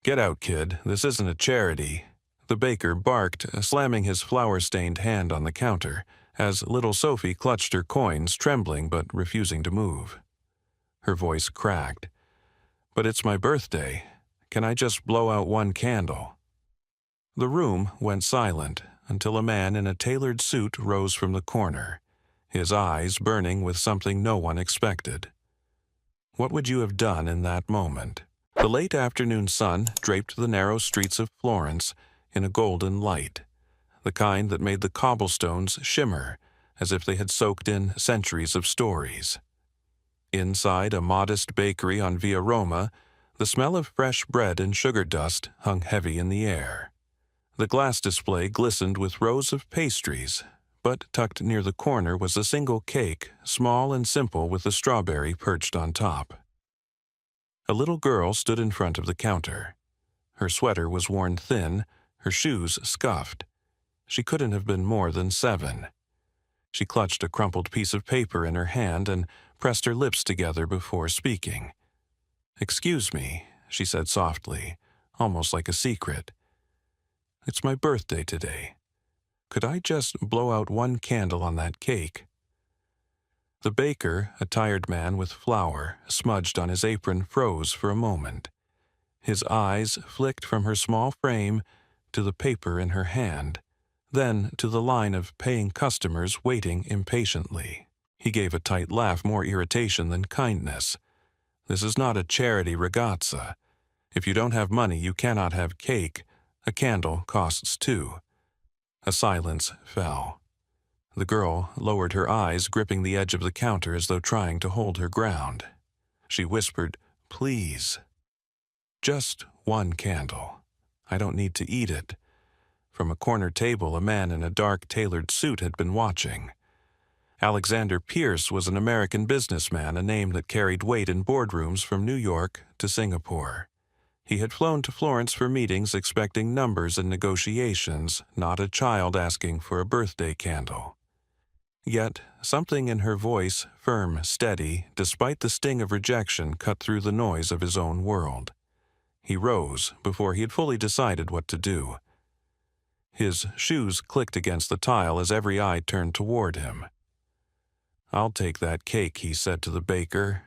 "Get out, kid. This isn't a charity." The baker barked, slamming his flour-stained hand on the counter, as little Sophie clutched her coins, trembling but refusing to move. Her voice cracked. "But it's my birthday. Can I just blow out one candle?" The room went silent until a man in a tailored suit rose from the corner, his eyes burning with something no one expected. What would you have done in that moment? The late afternoon sun draped the narrow streets of Florence in a golden light, the kind that made the cobblestones shimmer as if they had soaked in centuries of stories. Inside a modest bakery on Via Roma, the smell of fresh bread and sugar dust hung heavy in the air. The glass display glistened with rows of pastries, but tucked near the corner was a single cake, small and simple with a strawberry perched on top. A little girl stood in front of the counter. Her sweater was worn thin, her shoes scuffed. She couldn't have been more than 7. She clutched a crumpled piece of paper in her hand and pressed her lips together before speaking. "Excuse me," she said softly, almost like a secret. "It's my birthday today. Could I just blow out one candle on that cake?" The baker, a tired man with flour smudged on his apron, froze for a moment. His eyes flicked from her small frame to the paper in her hand, then to the line of paying customers waiting impatiently. He gave a tight laugh, more irritation than kindness. "This is not a charity ragazza. If you don't have money, you cannot have cake. A candle costs 2. A silence fell. The girl lowered her eyes, gripping the edge of the counter as though trying to hold her ground. She whispered, "Please. Just one candle. I don't need to eat it." From a corner table, a man in a dark tailored suit had been watching. Alexander Pierce was an American businessman, a name that carried weight in boardrooms from New York to Singapore. He had flown to Florence for meetings expecting numbers and negotiations, not a child asking for a birthday candle. Yet, something in her voice, firm, steady, despite the sting of rejection, cut through the noise of his own world. He rose before he had fully decided what to do. His shoes clicked against the tile as every eye turned toward him. "I'll take that cake," he said to the baker.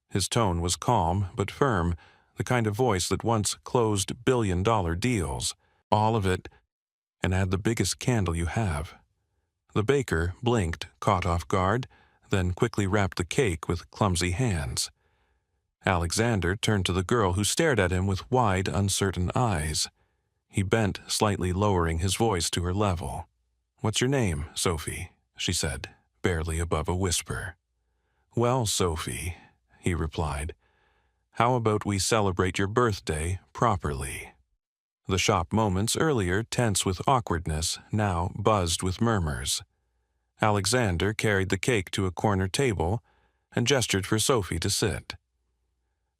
His tone was calm but firm, the kind of voice that once closed billion-dollar deals. "All of it, and add the biggest candle you have." The baker blinked, caught off guard, then quickly wrapped the cake with clumsy hands. Alexander turned to the girl, who stared at him with wide, uncertain eyes. He bent, slightly lowering his voice to her level. "What's your name, Sophie?" she said, barely above a whisper. "Well, Sophie," he replied, "how about we celebrate your birthday properly?" The shop moments earlier, tense with awkwardness, now buzzed with murmurs. Alexander carried the cake to a corner table and gestured for Sophie to sit.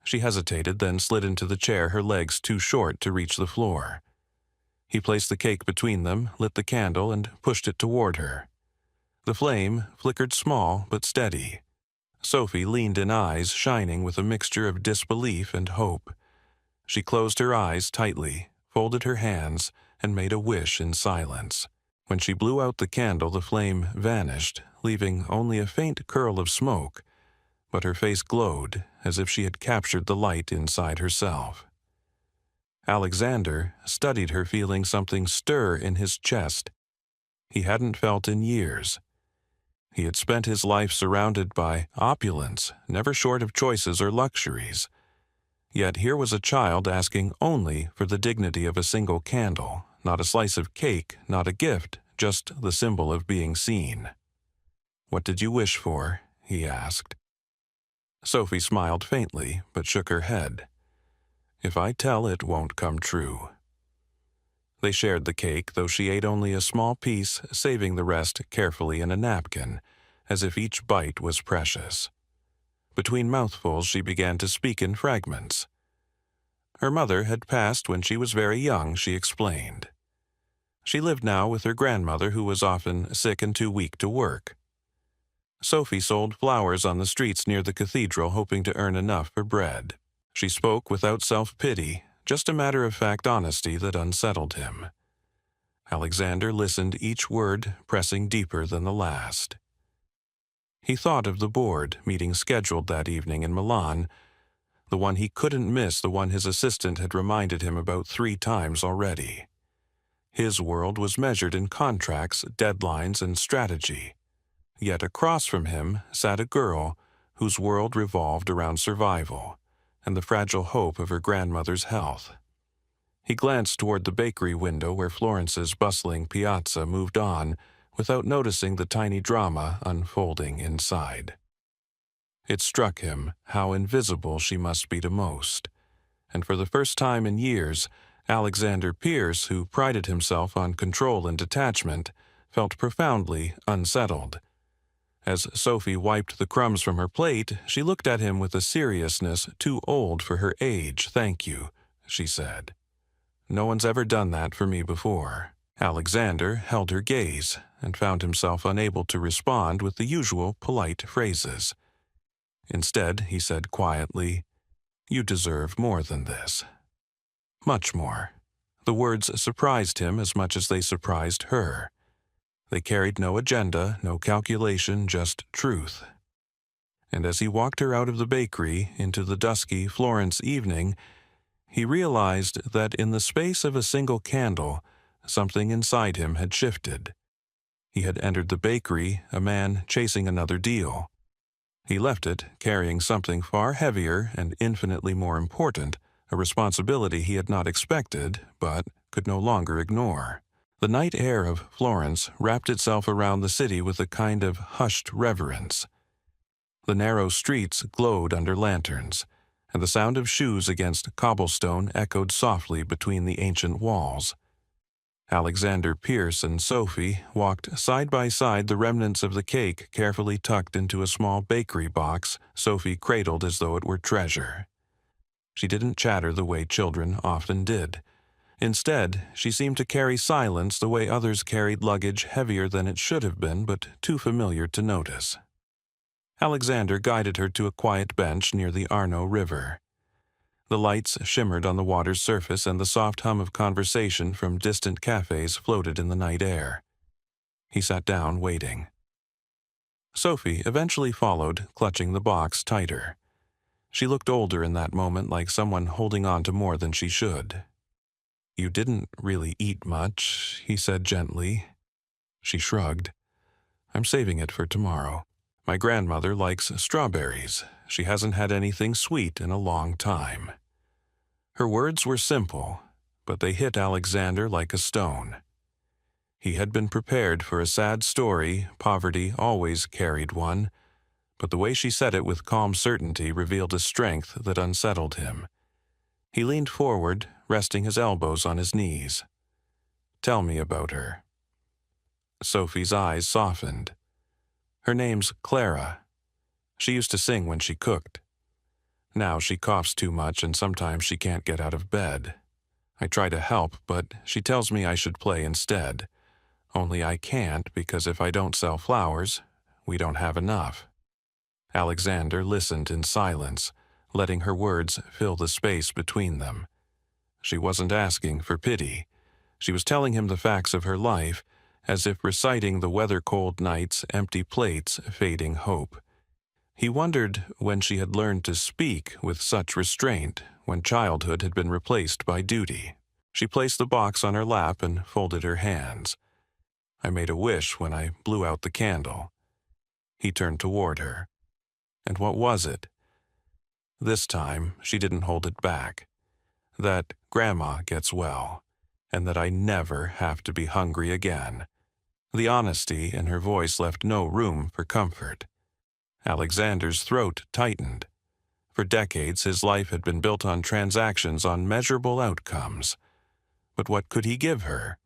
She hesitated, then slid into the chair, her legs too short to reach the floor. He placed the cake between them, lit the candle, and pushed it toward her. The flame flickered small but steady. Sophie leaned in, eyes shining with a mixture of disbelief and hope. She closed her eyes tightly, folded her hands, and made a wish in silence. When she blew out the candle, the flame vanished, leaving only a faint curl of smoke, but her face glowed as if she had captured the light inside herself. Alexander studied her, feeling something stir in his chest he hadn't felt in years. He had spent his life surrounded by opulence, never short of choices or luxuries. Yet here was a child asking only for the dignity of a single candle, not a slice of cake, not a gift, just the symbol of being seen. "What did you wish for?" he asked. Sophie smiled faintly, but shook her head. "If I tell, it won't come true." They shared the cake, though she ate only a small piece, saving the rest carefully in a napkin, as if each bite was precious. Between mouthfuls, she began to speak in fragments. Her mother had passed when she was very young, she explained. She lived now with her grandmother, who was often sick and too weak to work. Sophie sold flowers on the streets near the cathedral, hoping to earn enough for bread. She spoke without self-pity, just a matter-of-fact honesty that unsettled him. Alexander listened, each word pressing deeper than the last. He thought of the board meeting scheduled that evening in Milan, the one he couldn't miss, the one his assistant had reminded him about 3 times already. His world was measured in contracts, deadlines, and strategy. Yet across from him sat a girl whose world revolved around survival and the fragile hope of her grandmother's health. He glanced toward the bakery window where Florence's bustling piazza moved on without noticing the tiny drama unfolding inside. It struck him how invisible she must be to most, and for the first time in years, Alexander Pierce, who prided himself on control and detachment, felt profoundly unsettled. As Sophie wiped the crumbs from her plate, she looked at him with a seriousness too old for her age. "Thank you," she said. "No one's ever done that for me before." Alexander held her gaze and found himself unable to respond with the usual polite phrases. Instead, he said quietly, "You deserve more than this. Much more." The words surprised him as much as they surprised her. They carried no agenda, no calculation, just truth. And as he walked her out of the bakery into the dusky Florence evening, he realized that in the space of a single candle, something inside him had shifted. He had entered the bakery, a man chasing another deal. He left it, carrying something far heavier and infinitely more important, a responsibility he had not expected, but could no longer ignore. The night air of Florence wrapped itself around the city with a kind of hushed reverence. The narrow streets glowed under lanterns, and the sound of shoes against cobblestone echoed softly between the ancient walls. Alexander Pierce and Sophie walked side by side, the remnants of the cake carefully tucked into a small bakery box Sophie cradled as though it were treasure. She didn't chatter the way children often did. Instead, she seemed to carry silence the way others carried luggage heavier than it should have been, but too familiar to notice. Alexander guided her to a quiet bench near the Arno River. The lights shimmered on the water's surface, and the soft hum of conversation from distant cafes floated in the night air. He sat down, waiting. Sophie eventually followed, clutching the box tighter. She looked older in that moment, like someone holding on to more than she should. "You didn't really eat much," he said gently. She shrugged. "I'm saving it for tomorrow. My grandmother likes strawberries. She hasn't had anything sweet in a long time." Her words were simple, but they hit Alexander like a stone. He had been prepared for a sad story. Poverty always carried one, but the way she said it with calm certainty revealed a strength that unsettled him. He leaned forward, resting his elbows on his knees. "Tell me about her." Sophie's eyes softened. "Her name's Clara. She used to sing when she cooked. Now she coughs too much and sometimes she can't get out of bed. I try to help, but she tells me I should play instead. Only I can't, because if I don't sell flowers, we don't have enough." Alexander listened in silence, letting her words fill the space between them. She wasn't asking for pity. She was telling him the facts of her life, as if reciting the weather-cold nights, empty plates, fading hope. He wondered when she had learned to speak with such restraint, when childhood had been replaced by duty. She placed the box on her lap and folded her hands. "I made a wish when I blew out the candle." He turned toward her. "And what was it?" This time, she didn't hold it back. "That Grandma gets well, and that I never have to be hungry again." The honesty in her voice left no room for comfort. Alexander's throat tightened. For decades, his life had been built on transactions, on measurable outcomes. But what could he give her?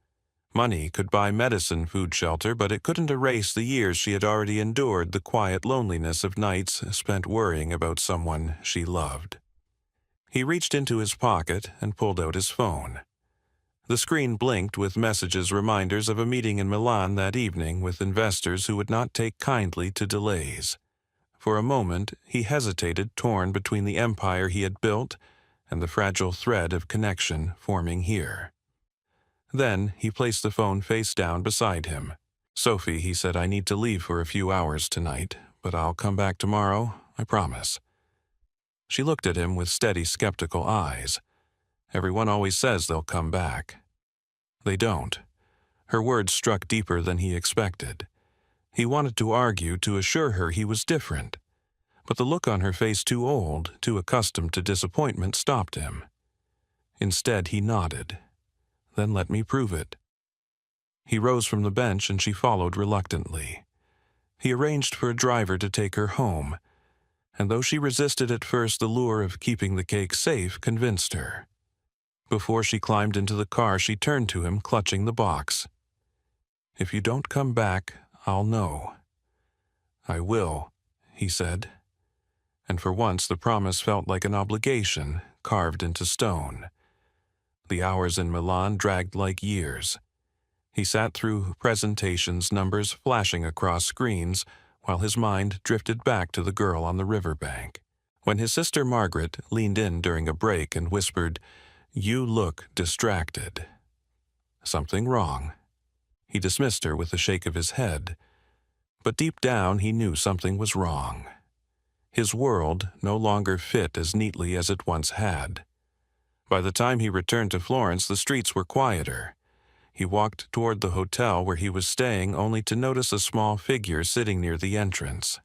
Money could buy medicine, food, shelter, but it couldn't erase the years she had already endured, the quiet loneliness of nights spent worrying about someone she loved. He reached into his pocket and pulled out his phone. The screen blinked with messages, reminders of a meeting in Milan that evening with investors who would not take kindly to delays. For a moment, he hesitated, torn between the empire he had built and the fragile thread of connection forming here. Then he placed the phone face down beside him. "Sophie," he said, "I need to leave for a few hours tonight, but I'll come back tomorrow, I promise." She looked at him with steady, skeptical eyes. Everyone always says they'll come back. They don't. Her words struck deeper than he expected. He wanted to argue, to assure her he was different. But the look on her face, too old, too accustomed to disappointment, stopped him. Instead, he nodded. "Then let me prove it." He rose from the bench and she followed reluctantly. He arranged for a driver to take her home, and though she resisted at first, the lure of keeping the cake safe convinced her. Before she climbed into the car, she turned to him, clutching the box. "If you don't come back, I'll know." "I will," he said. And for once the promise felt like an obligation carved into stone. The hours in Milan dragged like years. He sat through presentations, numbers flashing across screens, while his mind drifted back to the girl on the riverbank. When his sister Margaret leaned in during a break and whispered, "You look distracted." Something wrong. He dismissed her with a shake of his head. But deep down he knew something was wrong. His world no longer fit as neatly as it once had. By the time he returned to Florence, the streets were quieter. He walked toward the hotel where he was staying, only to notice a small figure sitting near the entrance.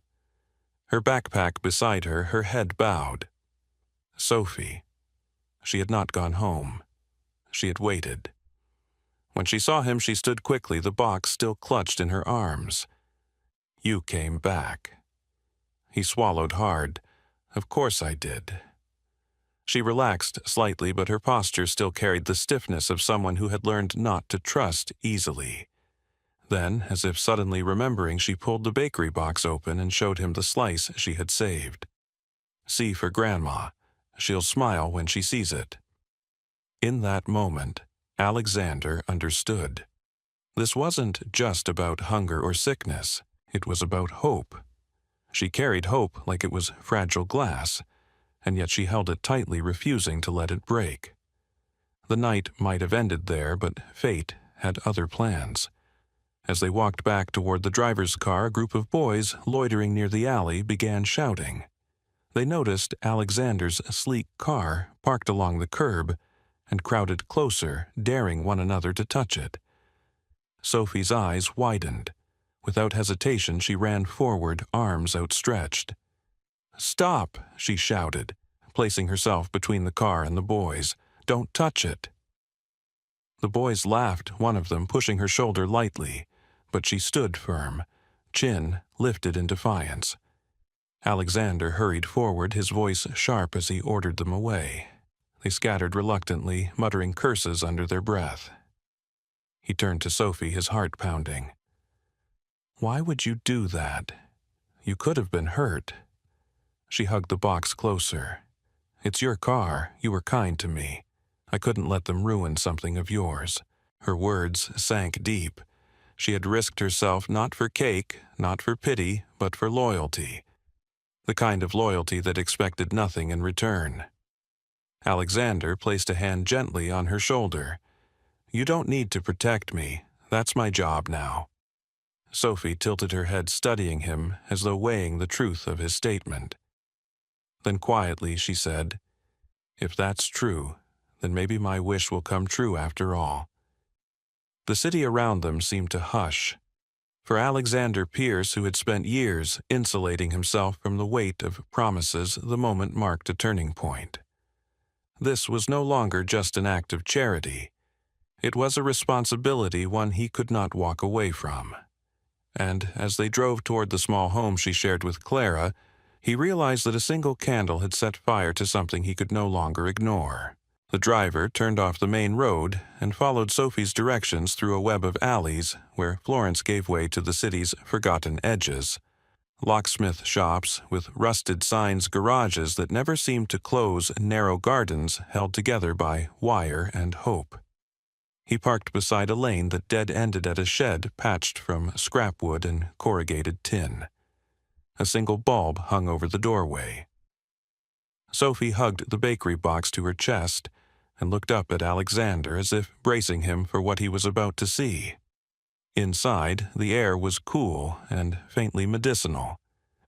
Her backpack beside her, her head bowed. Sophie. She had not gone home. She had waited. When she saw him, she stood quickly, the box still clutched in her arms. "You came back." He swallowed hard. "Of course I did." She relaxed slightly, but her posture still carried the stiffness of someone who had learned not to trust easily. Then, as if suddenly remembering, she pulled the bakery box open and showed him the slice she had saved. "See for Grandma. She'll smile when she sees it." In that moment, Alexander understood. This wasn't just about hunger or sickness. It was about hope. She carried hope like it was fragile glass, and yet she held it tightly, refusing to let it break. The night might have ended there, but fate had other plans. As they walked back toward the driver's car, a group of boys loitering near the alley began shouting. They noticed Alexander's sleek car parked along the curb and crowded closer, daring one another to touch it. Sophie's eyes widened. Without hesitation, she ran forward, arms outstretched. "Stop!" she shouted, placing herself between the car and the boys. "Don't touch it." The boys laughed, one of them pushing her shoulder lightly, but she stood firm, chin lifted in defiance. Alexander hurried forward, his voice sharp as he ordered them away. They scattered reluctantly, muttering curses under their breath. He turned to Sophie, his heart pounding. "Why would you do that? You could have been hurt." She hugged the box closer. "It's your car. You were kind to me. I couldn't let them ruin something of yours." Her words sank deep. She had risked herself not for cake, not for pity, but for loyalty. The kind of loyalty that expected nothing in return. Alexander placed a hand gently on her shoulder. "You don't need to protect me. That's my job now." Sophie tilted her head, studying him as though weighing the truth of his statement. Then quietly she said, "If that's true, then maybe my wish will come true after all." The city around them seemed to hush. For Alexander Pierce, who had spent years insulating himself from the weight of promises, the moment marked a turning point. This was no longer just an act of charity. It was a responsibility, one he could not walk away from. And as they drove toward the small home she shared with Clara, he realized that a single candle had set fire to something he could no longer ignore. The driver turned off the main road and followed Sophie's directions through a web of alleys where Florence gave way to the city's forgotten edges. Locksmith shops with rusted signs, garages that never seemed to close, narrow gardens held together by wire and hope. He parked beside a lane that dead-ended at a shed patched from scrap wood and corrugated tin. A single bulb hung over the doorway. Sophie hugged the bakery box to her chest and looked up at Alexander as if bracing him for what he was about to see. Inside, the air was cool and faintly medicinal.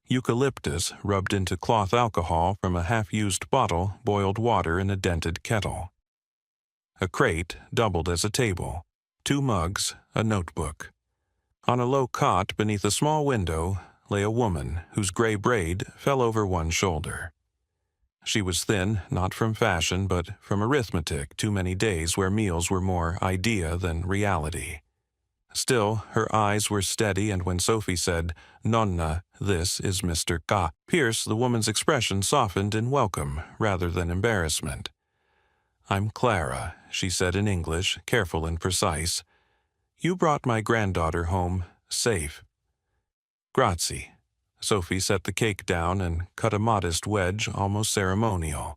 Eucalyptus rubbed into cloth alcohol from a half-used bottle boiled water in a dented kettle. A crate doubled as a table, 2 mugs, a notebook. On a low cot beneath a small window lay a woman whose gray braid fell over one shoulder. She was thin, not from fashion, but from arithmetic, too many days where meals were more idea than reality. Still, her eyes were steady, and when Sophie said, "Nonna, this is Mr. K," Pierce, the woman's expression softened in welcome rather than embarrassment. "I'm Clara," she said in English, careful and precise. "You brought my granddaughter home safe." "Grazie." Sophie set the cake down and cut a modest wedge, almost ceremonial.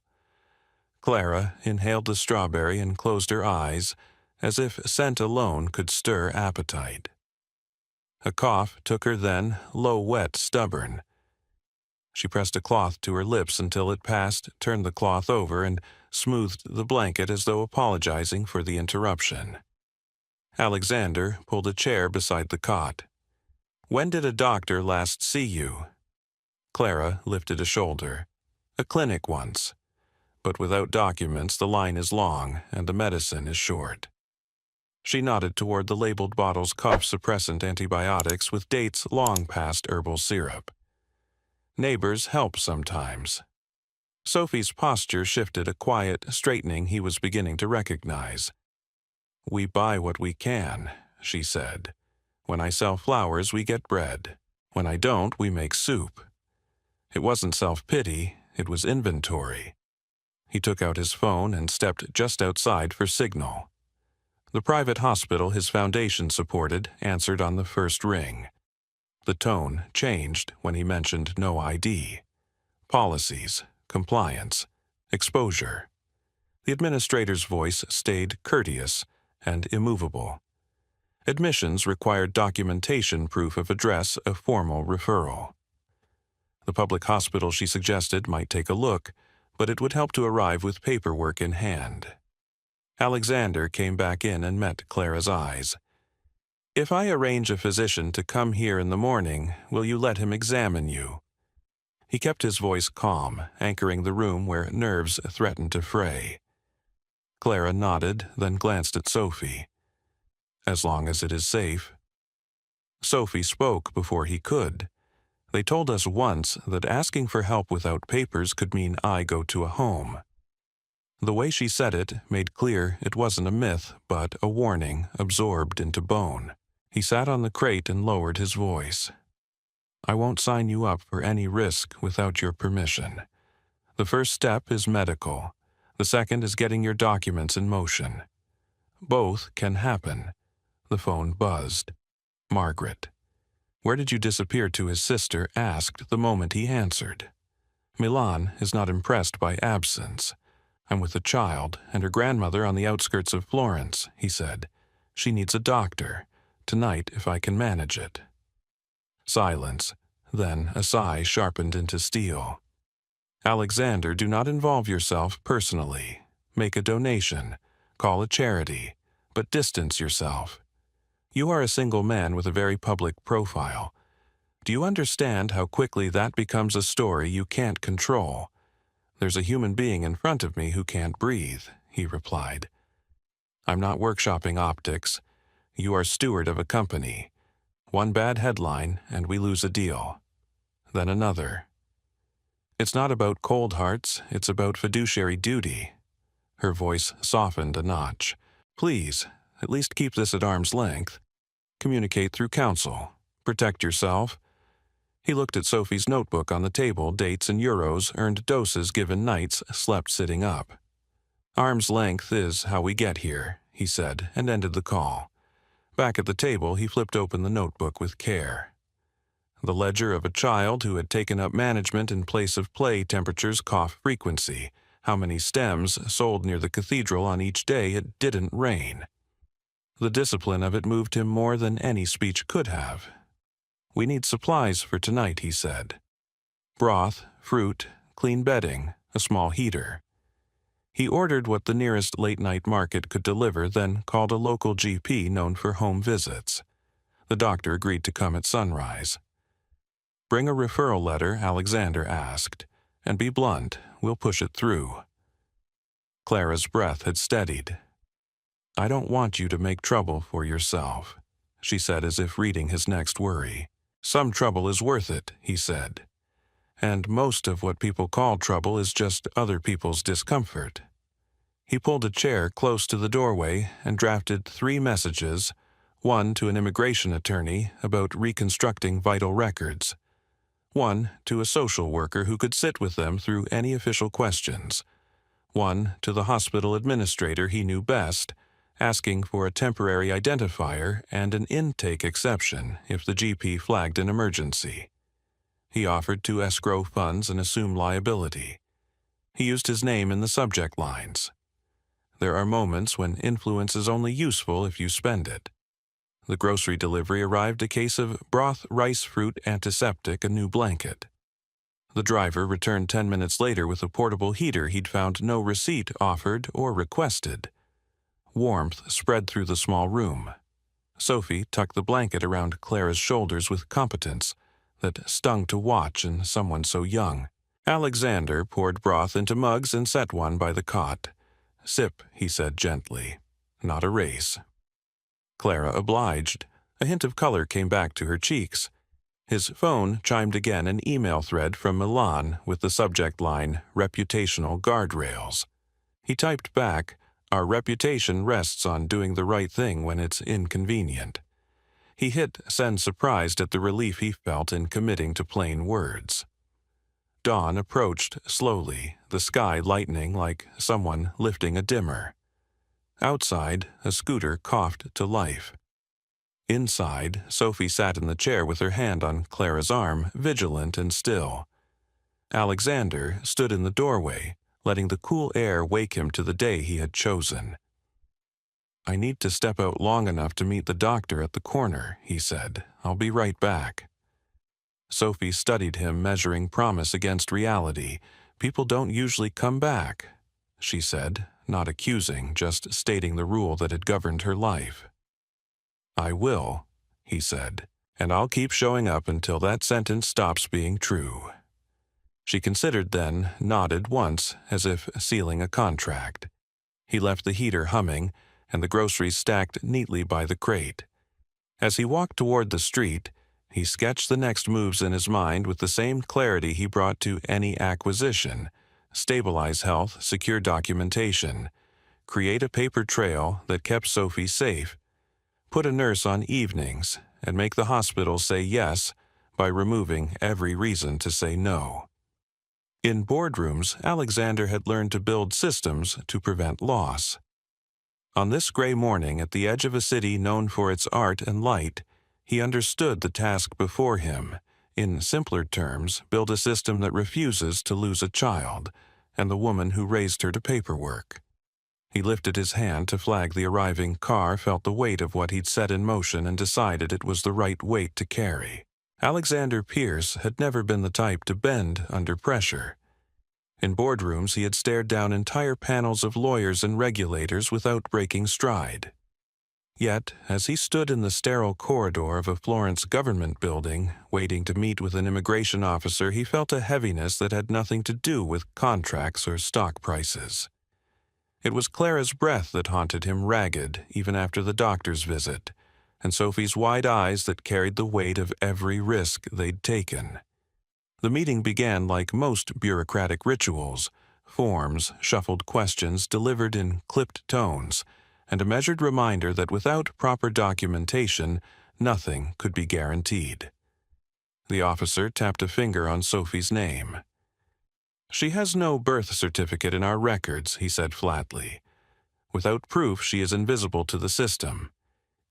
Clara inhaled the strawberry and closed her eyes, as if scent alone could stir appetite. A cough took her then, low, wet, stubborn. She pressed a cloth to her lips until it passed, turned the cloth over, and smoothed the blanket as though apologizing for the interruption. Alexander pulled a chair beside the cot. "When did a doctor last see you?" Clara lifted a shoulder. "A clinic once. But without documents the line is long and the medicine is short." She nodded toward the labeled bottle's cough-suppressant antibiotics with dates long past herbal syrup. "Neighbors help sometimes." Sophie's posture shifted, a quiet straightening he was beginning to recognize. "We buy what we can," she said. "When I sell flowers, we get bread. When I don't, we make soup." It wasn't self-pity, it was inventory. He took out his phone and stepped just outside for signal. The private hospital his foundation supported answered on the first ring. The tone changed when he mentioned no ID. Policies, compliance, exposure. The administrator's voice stayed courteous and immovable. Admissions required documentation, proof of address, a formal referral. The public hospital she suggested might take a look, but it would help to arrive with paperwork in hand. Alexander came back in and met Clara's eyes. "If I arrange a physician to come here in the morning, will you let him examine you?" He kept his voice calm, anchoring the room where nerves threatened to fray. Clara nodded, then glanced at Sophie. "As long as it is safe." Sophie spoke before he could. "They told us once that asking for help without papers could mean I go to a home." The way she said it made clear it wasn't a myth, but a warning absorbed into bone. He sat on the crate and lowered his voice. "I won't sign you up for any risk without your permission. The first step is medical. The second is getting your documents in motion. Both can happen." The phone buzzed. Margaret. "Where did you disappear to?" his sister asked the moment he answered. "Milan is not impressed by absence. I'm with a child and her grandmother on the outskirts of Florence," he said. "She needs a doctor. Tonight, if I can manage it." Silence. Then a sigh sharpened into steel. "Alexander, do not involve yourself personally. Make a donation. Call a charity. But distance yourself. You are a single man with a very public profile. Do you understand how quickly that becomes a story you can't control?" "There's a human being in front of me who can't breathe," he replied. "I'm not workshopping optics. You are steward of a company. One bad headline and we lose a deal. Then another. It's not about cold hearts, it's about fiduciary duty." Her voice softened a notch. "Please, at least keep this at arm's length. Communicate through counsel. Protect yourself." He looked at Sophie's notebook on the table, dates and euros, earned doses given nights slept sitting up. "Arm's length is how we get here," he said, and ended the call. Back at the table, he flipped open the notebook with care. The ledger of a child who had taken up management in place of play temperatures, cough frequency, how many stems sold near the cathedral on each day it didn't rain. The discipline of it moved him more than any speech could have. "We need supplies for tonight," he said. "Broth, fruit, clean bedding, a small heater. He ordered what the nearest late-night market could deliver, then called a local GP known for home visits. The doctor agreed to come at sunrise. "Bring a referral letter," Alexander asked, "and be blunt, we'll push it through." Clara's breath had steadied. "I don't want you to make trouble for yourself," she said as if reading his next worry. "Some trouble is worth it," he said. "And most of what people call trouble is just other people's discomfort." He pulled a chair close to the doorway and drafted 3 messages, one to an immigration attorney about reconstructing vital records, one to a social worker who could sit with them through any official questions, one to the hospital administrator he knew best, asking for a temporary identifier and an intake exception if the GP flagged an emergency. He offered to escrow funds and assume liability. He used his name in the subject lines. There are moments when influence is only useful if you spend it. The grocery delivery arrived a case of broth rice fruit antiseptic, a new blanket. The driver returned 10 minutes later with a portable heater he'd found no receipt offered or requested. Warmth spread through the small room. Sophie tucked the blanket around Clara's shoulders with competence that stung to watch in someone so young. Alexander poured broth into mugs and set one by the cot. "Sip," he said gently. "Not a race." Clara obliged. A hint of color came back to her cheeks. His phone chimed again, an email thread from Milan with the subject line, "Reputational Guardrails." He typed back, "Our reputation rests on doing the right thing when it's inconvenient." He hit send, surprised at the relief he felt in committing to plain words. Dawn approached slowly, the sky lightening like someone lifting a dimmer. Outside, a scooter coughed to life. Inside, Sophie sat in the chair with her hand on Clara's arm, vigilant and still. Alexander stood in the doorway, letting the cool air wake him to the day he had chosen. "I need to step out long enough to meet the doctor at the corner," he said. "I'll be right back." Sophie studied him, measuring promise against reality. "People don't usually come back," she said, not accusing, just stating the rule that had governed her life. "I will," he said, "and I'll keep showing up until that sentence stops being true." She considered, then nodded once, as if sealing a contract. He left the heater humming, and the groceries stacked neatly by the crate. As he walked toward the street, he sketched the next moves in his mind with the same clarity he brought to any acquisition: stabilize health, secure documentation, create a paper trail that kept Sophie safe, put a nurse on evenings, and make the hospital say yes by removing every reason to say no. In boardrooms, Alexander had learned to build systems to prevent loss. On this gray morning at the edge of a city known for its art and light, he understood the task before him. In simpler terms, build a system that refuses to lose a child and the woman who raised her to paperwork. He lifted his hand to flag the arriving car, felt the weight of what he'd set in motion, and decided it was the right weight to carry. Alexander Pierce had never been the type to bend under pressure. In boardrooms, he had stared down entire panels of lawyers and regulators without breaking stride. Yet, as he stood in the sterile corridor of a Florence government building, waiting to meet with an immigration officer, he felt a heaviness that had nothing to do with contracts or stock prices. It was Clara's breath that haunted him ragged, even after the doctor's visit, and Sophie's wide eyes that carried the weight of every risk they'd taken. The meeting began like most bureaucratic rituals: forms, shuffled questions delivered in clipped tones, and a measured reminder that without proper documentation, nothing could be guaranteed. The officer tapped a finger on Sophie's name. "She has no birth certificate in our records," he said flatly. "Without proof, she is invisible to the system.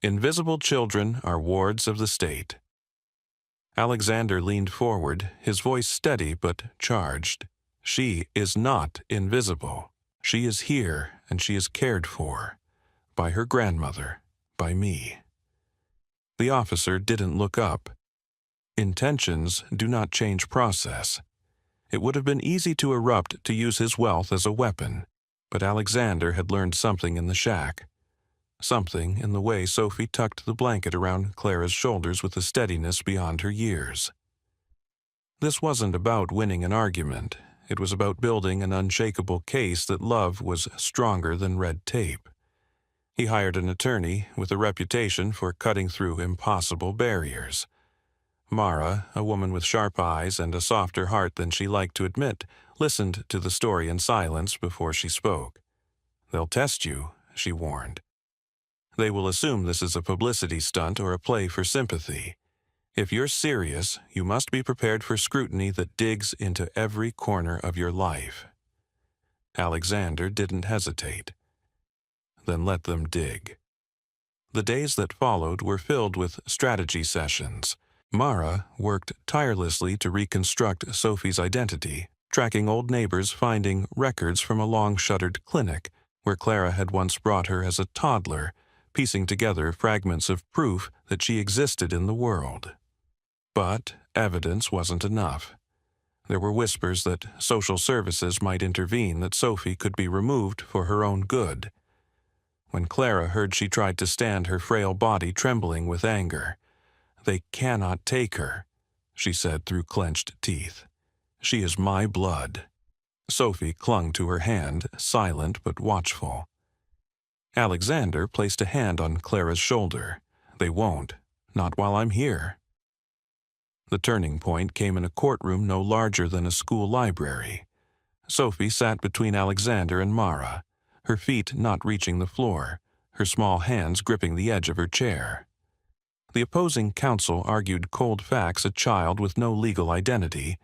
Invisible children are wards of the state." Alexander leaned forward, his voice steady but charged. "She is not invisible. She is here, and she is cared for. By her grandmother, by me." The officer didn't look up. Intentions do not change process. It would have been easy to erupt to use his wealth as a weapon, but Alexander had learned something in the shack. Something in the way Sophie tucked the blanket around Clara's shoulders with a steadiness beyond her years. This wasn't about winning an argument. It was about building an unshakable case that love was stronger than red tape. He hired an attorney with a reputation for cutting through impossible barriers. Mara, a woman with sharp eyes and a softer heart than she liked to admit, listened to the story in silence before she spoke. "They'll test you," she warned. "They will assume this is a publicity stunt or a play for sympathy. If you're serious, you must be prepared for scrutiny that digs into every corner of your life." Alexander didn't hesitate. Then let them dig. The days that followed were filled with strategy sessions. Mara worked tirelessly to reconstruct Sophie's identity, tracking old neighbors, finding records from a long-shuttered clinic where Clara had once brought her as a toddler, piecing together fragments of proof that she existed in the world. But evidence wasn't enough. There were whispers that social services might intervene, that Sophie could be removed for her own good. When Clara heard she tried to stand, her frail body trembling with anger. "They cannot take her," she said through clenched teeth. "She is my blood." Sophie clung to her hand, silent but watchful. Alexander placed a hand on Clara's shoulder. "They won't. Not while I'm here." The turning point came in a courtroom no larger than a school library. Sophie sat between Alexander and Mara, her feet not reaching the floor, her small hands gripping the edge of her chair. The opposing counsel argued cold facts: a child with no legal identity,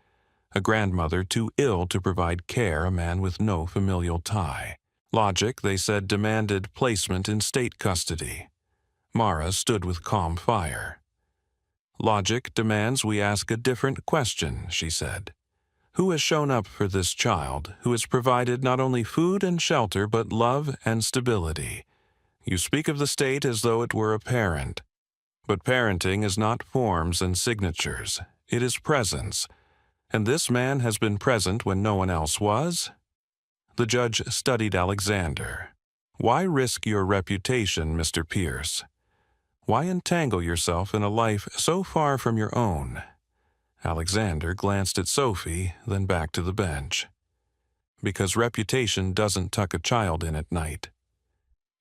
a grandmother too ill to provide care, a man with no familial tie. Logic, they said, demanded placement in state custody. Mara stood with calm fire. "Logic demands we ask a different question," she said. "Who has shown up for this child, who has provided not only food and shelter but love and stability? You speak of the state as though it were a parent. But parenting is not forms and signatures. It is presence. And this man has been present when no one else was?" The judge studied Alexander. "Why risk your reputation, Mr. Pierce? Why entangle yourself in a life so far from your own?" Alexander glanced at Sophie, then back to the bench. "Because reputation doesn't tuck a child in at night.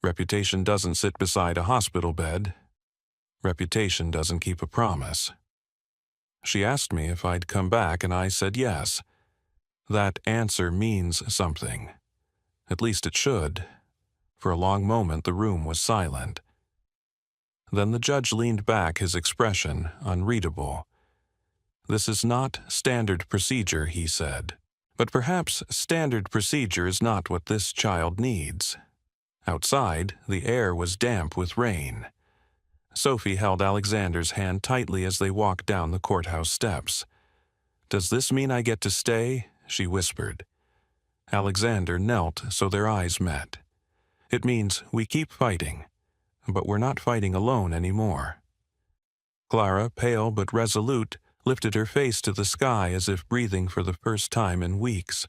Reputation doesn't sit beside a hospital bed. Reputation doesn't keep a promise." She asked me if I'd come back, and I said yes. That answer means something. At least it should. For a long moment the room was silent. Then the judge leaned back, his expression unreadable. "This is not standard procedure," he said. "But perhaps standard procedure is not what this child needs." Outside, the air was damp with rain. Sophie held Alexander's hand tightly as they walked down the courthouse steps. "Does this mean I get to stay?" she whispered. Alexander knelt so their eyes met. "It means we keep fighting, but we're not fighting alone anymore." Clara, pale but resolute, lifted her face to the sky as if breathing for the first time in weeks.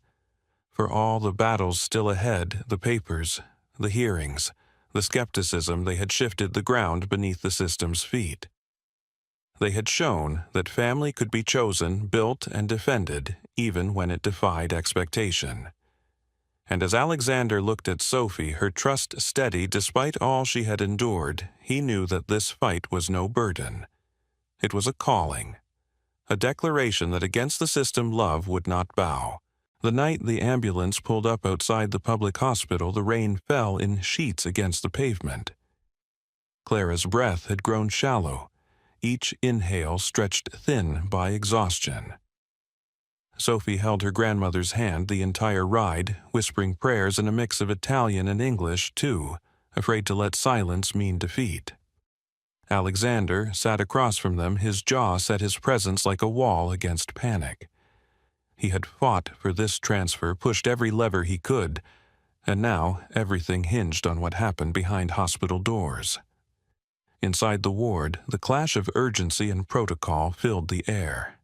For all the battles still ahead, the papers, the hearings, the skepticism, they had shifted the ground beneath the system's feet. They had shown that family could be chosen, built, and defended, even when it defied expectation. And as Alexander looked at Sophie, her trust steady despite all she had endured, he knew that this fight was no burden. It was a calling, a declaration that against the system love would not bow. The night the ambulance pulled up outside the public hospital, the rain fell in sheets against the pavement. Clara's breath had grown shallow, each inhale stretched thin by exhaustion. Sophie held her grandmother's hand the entire ride, whispering prayers in a mix of Italian and English, too, afraid to let silence mean defeat. Alexander sat across from them, his jaw set, his presence like a wall against panic. He had fought for this transfer, pushed every lever he could, and now everything hinged on what happened behind hospital doors. Inside the ward, the clash of urgency and protocol filled the air.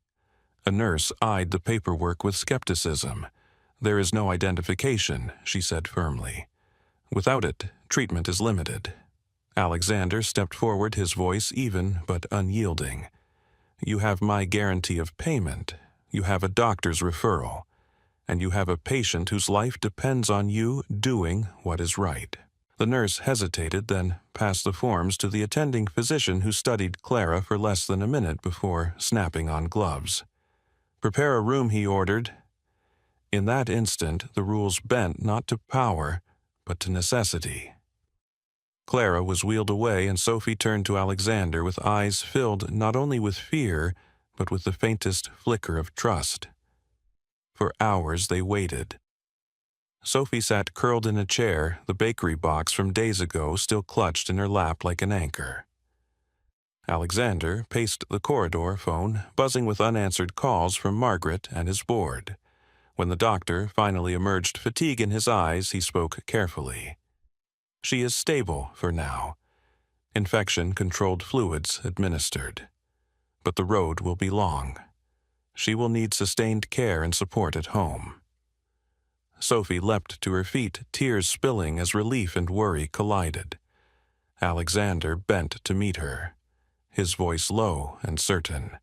A nurse eyed the paperwork with skepticism. "There is no identification," she said firmly. "Without it, treatment is limited." Alexander stepped forward, his voice even but unyielding. "You have my guarantee of payment. You have a doctor's referral. And you have a patient whose life depends on you doing what is right." The nurse hesitated, then passed the forms to the attending physician who studied Clara for less than a minute before snapping on gloves. "Prepare a room," he ordered. In that instant, the rules bent not to power, but to necessity. Clara was wheeled away, and Sophie turned to Alexander with eyes filled not only with fear, but with the faintest flicker of trust. For hours they waited. Sophie sat curled in a chair, the bakery box from days ago still clutched in her lap like an anchor. Alexander paced the corridor, phone buzzing with unanswered calls from Margaret and his board. When the doctor finally emerged, fatigue in his eyes, he spoke carefully. "She is stable for now. Infection-controlled fluids administered. But the road will be long. She will need sustained care and support at home." Sophie leapt to her feet, tears spilling as relief and worry collided. Alexander bent to meet her, his voice low and certain.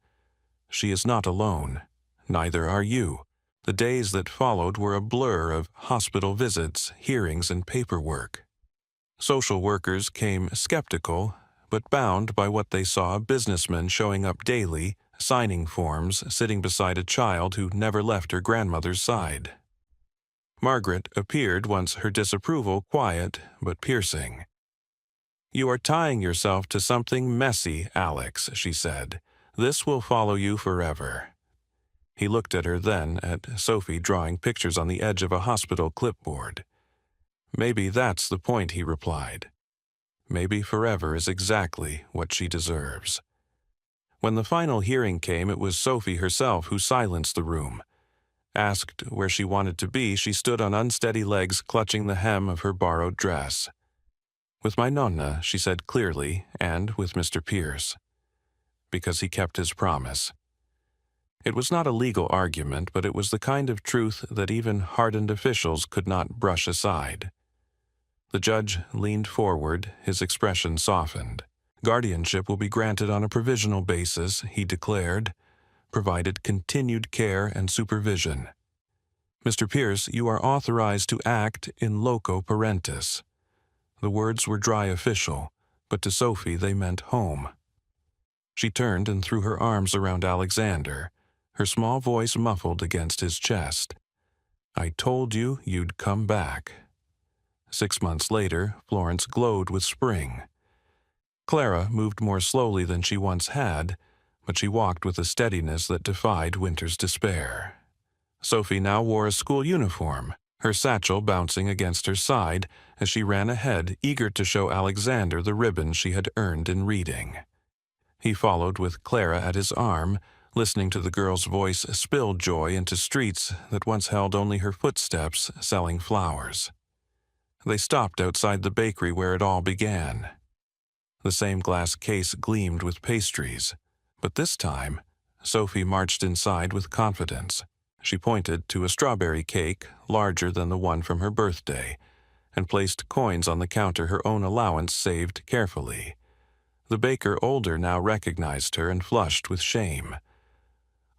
"She is not alone. Neither are you." The days that followed were a blur of hospital visits, hearings, and paperwork. Social workers came skeptical, but bound by what they saw: businessmen showing up daily, signing forms, sitting beside a child who never left her grandmother's side. Margaret appeared, once her disapproval quiet but piercing. "You are tying yourself to something messy, Alex," she said. "This will follow you forever." He looked at her, then at Sophie drawing pictures on the edge of a hospital clipboard. "Maybe that's the point," he replied. "Maybe forever is exactly what she deserves." When the final hearing came, it was Sophie herself who silenced the room. Asked where she wanted to be, she stood on unsteady legs, clutching the hem of her borrowed dress. "With my nonna," she said clearly, "and with Mr. Pierce." Because he kept his promise. It was not a legal argument, but it was the kind of truth that even hardened officials could not brush aside. The judge leaned forward, his expression softened. "Guardianship will be granted on a provisional basis," he declared, "provided continued care and supervision. Mr. Pierce, you are authorized to act in loco parentis." The words were dry official, but to Sophie they meant home. She turned and threw her arms around Alexander, her small voice muffled against his chest. "I told you you'd come back." 6 months later, Florence glowed with spring. Clara moved more slowly than she once had, but she walked with a steadiness that defied winter's despair. Sophie now wore a school uniform, her satchel bouncing against her side as she ran ahead, eager to show Alexander the ribbon she had earned in reading. He followed with Clara at his arm, listening to the girl's voice spill joy into streets that once held only her footsteps selling flowers. They stopped outside the bakery where it all began. The same glass case gleamed with pastries, but this time Sophie marched inside with confidence. She pointed to a strawberry cake larger than the one from her birthday, and placed coins on the counter, her own allowance saved carefully. The baker, older now, recognized her and flushed with shame.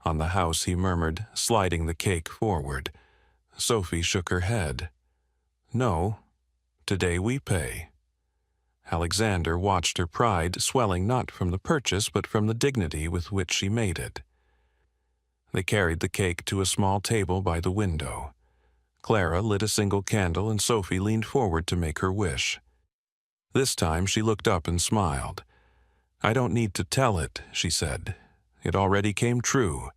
"On the house," he murmured, sliding the cake forward. Sophie shook her head. "No, today we pay." Alexander watched her pride swelling not from the purchase but from the dignity with which she made it. They carried the cake to a small table by the window. Clara lit a single candle and Sophie leaned forward to make her wish. This time she looked up and smiled. "I don't need to tell it," she said. "It already came true."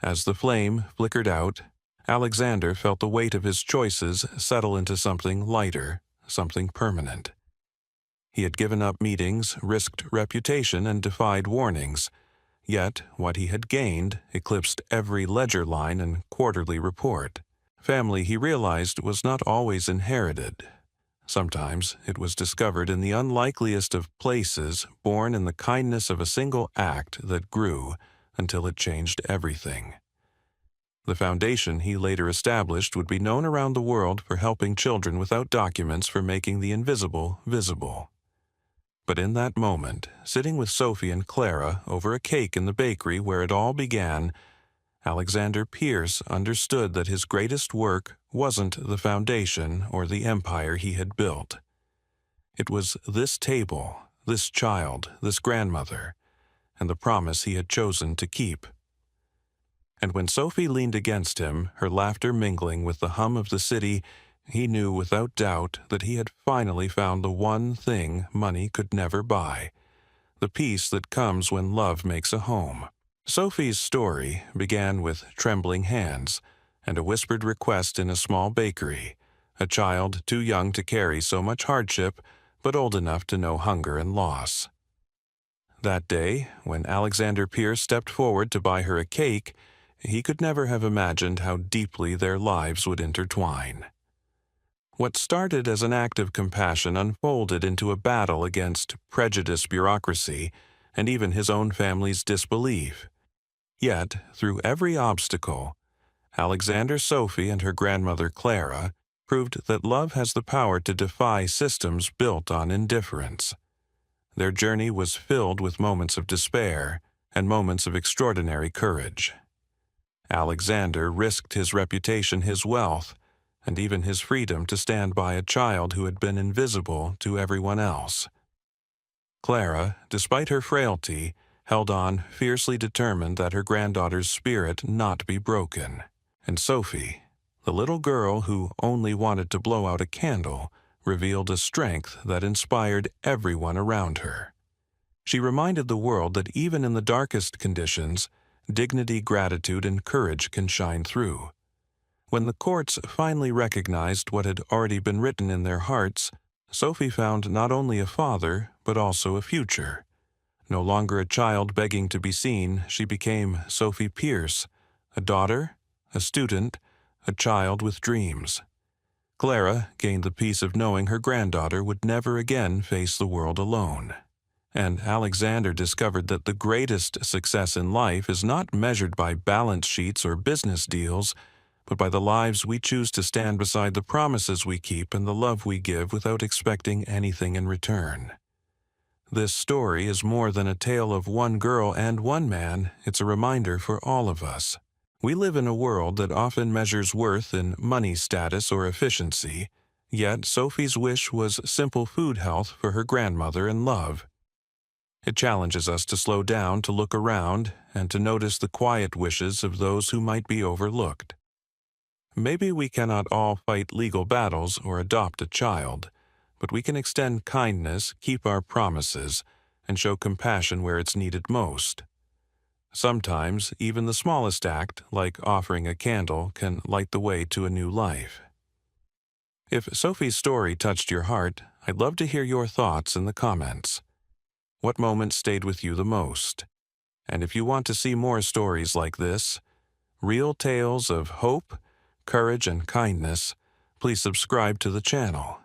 As the flame flickered out, Alexander felt the weight of his choices settle into something lighter, something permanent. He had given up meetings, risked reputation, and defied warnings. Yet what he had gained eclipsed every ledger line and quarterly report. Family, he realized, was not always inherited. Sometimes it was discovered in the unlikeliest of places, born in the kindness of a single act that grew, until it changed everything. The foundation he later established would be known around the world for helping children without documents for making the invisible visible. But in that moment, sitting with Sophie and Clara over a cake in the bakery where it all began, Alexander Pierce understood that his greatest work wasn't the foundation or the empire he had built. It was this table, this child, this grandmother, and the promise he had chosen to keep. And when Sophie leaned against him, her laughter mingling with the hum of the city, he knew without doubt that he had finally found the one thing money could never buy, the peace that comes when love makes a home. Sophie's story began with trembling hands and a whispered request in a small bakery, a child too young to carry so much hardship, but old enough to know hunger and loss. That day, when Alexander Pierce stepped forward to buy her a cake, he could never have imagined how deeply their lives would intertwine. What started as an act of compassion unfolded into a battle against prejudiced bureaucracy and even his own family's disbelief. Yet, through every obstacle, Alexander Sophie and her grandmother Clara proved that love has the power to defy systems built on indifference. Their journey was filled with moments of despair and moments of extraordinary courage. Alexander risked his reputation, his wealth, and even his freedom to stand by a child who had been invisible to everyone else. Clara, despite her frailty, held on, fiercely determined that her granddaughter's spirit not be broken. And Sophie, the little girl who only wanted to blow out a candle, revealed a strength that inspired everyone around her. She reminded the world that even in the darkest conditions, dignity, gratitude, and courage can shine through. When the courts finally recognized what had already been written in their hearts, Sophie found not only a father, but also a future. No longer a child begging to be seen, she became Sophie Pierce, a daughter, a student, a child with dreams. Clara gained the peace of knowing her granddaughter would never again face the world alone. And Alexander discovered that the greatest success in life is not measured by balance sheets or business deals, but by the lives we choose to stand beside the promises we keep and the love we give without expecting anything in return. This story is more than a tale of one girl and one man, it's a reminder for all of us. We live in a world that often measures worth in money status or efficiency, yet Sophie's wish was simple food health for her grandmother and love. It challenges us to slow down, to look around, and to notice the quiet wishes of those who might be overlooked. Maybe we cannot all fight legal battles or adopt a child, but we can extend kindness, keep our promises, and show compassion where it's needed most. Sometimes, even the smallest act, like offering a candle, can light the way to a new life. If Sophie's story touched your heart, I'd love to hear your thoughts in the comments. What moment stayed with you the most? And if you want to see more stories like this, real tales of hope, courage, and kindness, please subscribe to the channel.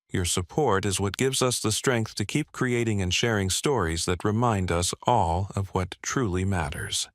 Your support is what gives us the strength to keep creating and sharing stories that remind us all of what truly matters.